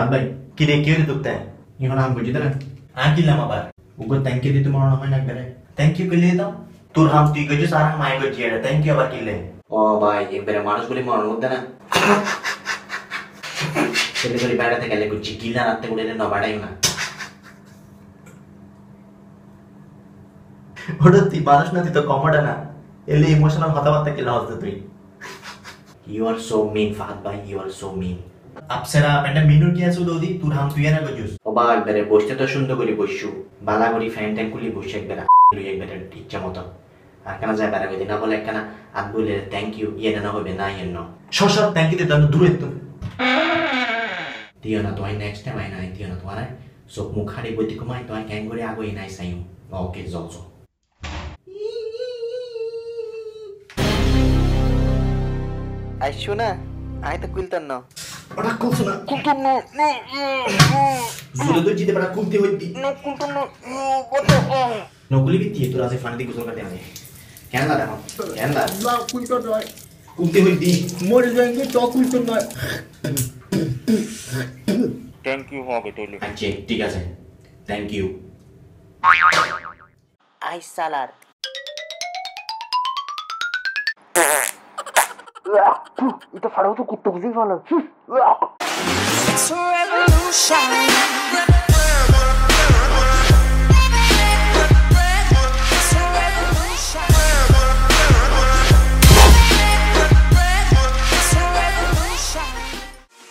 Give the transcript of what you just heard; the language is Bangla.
ফাদ ভাই কি রে কেউ দিতে এখন আমি বুঝি না কিনলাম আবার ওকে থ্যাংক ইউ দিতে মনে হয় না একবারে থ্যাংক ইউ কিনলে দাও তোর হাম তুই গেছিস আর মাই গেছি এটা থ্যাংক ইউ আবার কিনলে ও ভাই একবারে মানুষগুলি মনের মধ্যে না ছেলে করে বেড়াতে গেলে করছি কিনা রাখতে উঠে না বাড়াই না ওটা তুই মানুষ না তুই তো কমোডা না এলে ইমোশনাল কথাবার্তা কি লাগাতে তুই You are so mean, Fahad bhai. You are so mean. আপসেরা Pendra মিনুর কি আছে দৌদি তুই হাম তুই না গজুস ও বা একবারে বসতে তো সুন্দর করে বসছু বালা করি ফ্যান ট্যান কুলি বসে একবারে লই একবারে ইচ্ছা মতো আর কেন যায় বারা কই না বলে কেন আদ বলে থ্যাংক ইউ ইয়ে না হবে না ইয়ে না সর থ্যাংক ইউ দিতে দূরে তো দিও না তো আই নেক্সট টাইম আই না দিও না তো আরে সব মুখ হারি বইতে কমাই তো আই ক্যাং করে আগই নাই সাইম ওকে যাও যাও আইসো না আই তো কুলতাম না ওটা কুলছ না কুলতাম না জুলে তো জিতে বড় কুলতে হইতি না কুলতাম না ওটা নকুলি বিতি তোরা সে ফান দি গুজল করতে আনে কেন না দেখো কেন না লা কুলতো নয় কুলতে হইতি মরে যাएंगे তো কুলতো নয় থ্যাংক ইউ হবে তাহলে আচ্ছা ঠিক আছে থ্যাংক ইউ আই সালার এটা ফাড়াও তো কুত্তা বুঝেই ভালো It's a revolution